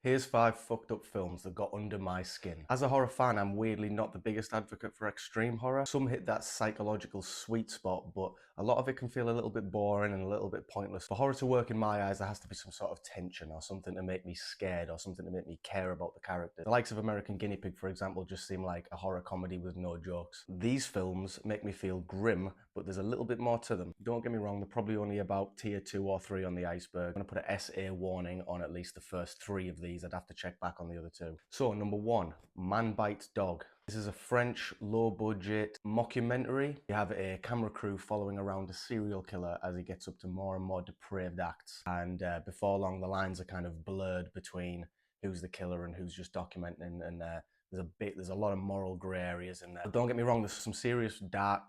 Here's 5 fucked up films that got under my skin. As a horror fan, I'm weirdly not the biggest advocate for extreme horror. Some hit that psychological sweet spot, but a lot of it can feel a little bit boring and a little bit pointless. For horror to work in my eyes, there has to be some sort of tension or something to make me scared or something to make me care about the character. The likes of American Guinea Pig, for example, just seem like a horror comedy with no jokes. These films make me feel grim, but there's a little bit more to them. Don't get me wrong, they're probably only about tier 2 or 3 on the iceberg. I'm gonna put an SA warning on at least the first 3 of these. I'd have to check back on the other 2. So, number 1, Man Bites Dog. This is a French low-budget mockumentary. You have a camera crew following around a serial killer as he gets up to more and more depraved acts. And before long, the lines are kind of blurred between who's the killer and who's just documenting. And there's a lot of moral grey areas in there. But don't get me wrong, there's some serious dark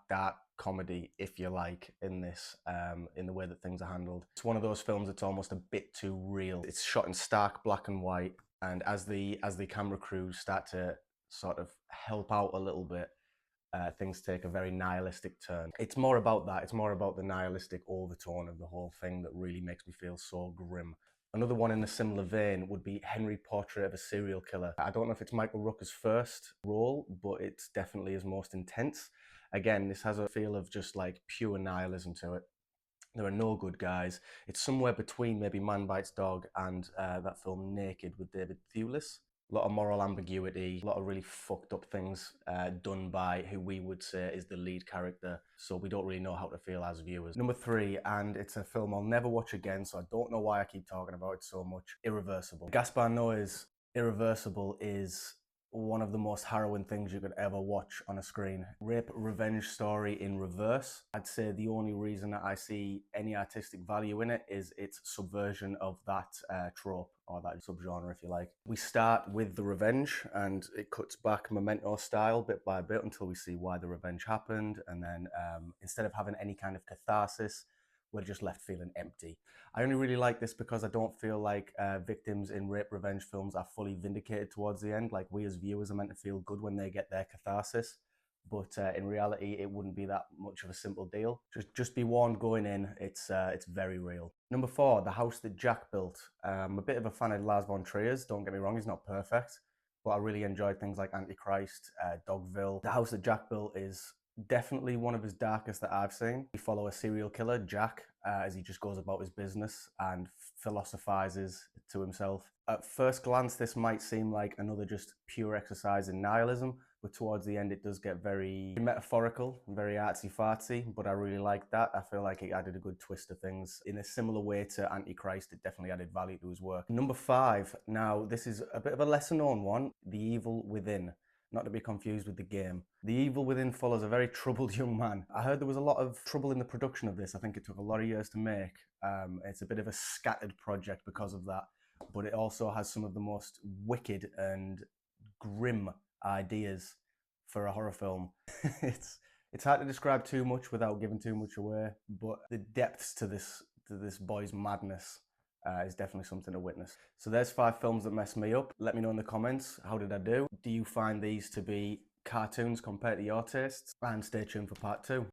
comedy, if you like, in this, in the way that things are handled. It's one of those films that's almost a bit too real. It's shot in stark black and white, and as the camera crews start to sort of help out a little bit, things take a very nihilistic turn. It's more about that. It's more about the nihilistic overtone of the whole thing that really makes me feel so grim. Another one in a similar vein would be Henry, Portrait of a Serial Killer. I don't know if it's Michael Rooker's first role, but it's definitely his most intense. Again, this has a feel of just like pure nihilism to it. There are no good guys. It's somewhere between maybe Man Bites Dog and that film Naked with David Thewlis. A lot of moral ambiguity, a lot of really fucked up things done by who we would say is the lead character, so we don't really know how to feel as viewers. Number 3, and it's a film I'll never watch again, so I don't know why I keep talking about it so much, Irreversible. Gaspar Noé's Irreversible is one of the most harrowing things you could ever watch on a screen. Rape revenge story in reverse. I'd say the only reason that I see any artistic value in it is its subversion of that trope, or that subgenre, if you like. We start with the revenge, and it cuts back Memento style bit by bit until we see why the revenge happened, and then instead of having any kind of catharsis, we're just left feeling empty. I only really like this because I don't feel like victims in rape revenge films are fully vindicated towards the end. Like, we as viewers are meant to feel good when they get their catharsis, but in reality, it wouldn't be that much of a simple deal. Just be warned going in, it's very real. Number 4, The House That Jack Built. I'm a bit of a fan of Lars von Trier's, don't get me wrong, he's not perfect, but I really enjoyed things like Antichrist, Dogville. The House That Jack Built is definitely one of his darkest that I've seen. We follow a serial killer, Jack, as he just goes about his business and philosophizes to himself. At first glance, this might seem like another just pure exercise in nihilism, but towards the end it does get very metaphorical, very artsy-fartsy, but I really like that. I feel like it added a good twist to things. In a similar way to Antichrist, it definitely added value to his work. Number 5, now this is a bit of a lesser known one, The Evil Within. Not to be confused with The Game. The Evil Within follows a very troubled young man. I heard there was a lot of trouble in the production of this. I think it took a lot of years to make. It's a bit of a scattered project because of that, but it also has some of the most wicked and grim ideas for a horror film. It's hard to describe too much without giving too much away, but the depths to this boy's madness is definitely something to witness. So there's 5 films that messed me up. Let me know in the comments, how did I do? Do you find these to be cartoons compared to your tastes? And stay tuned for part 2.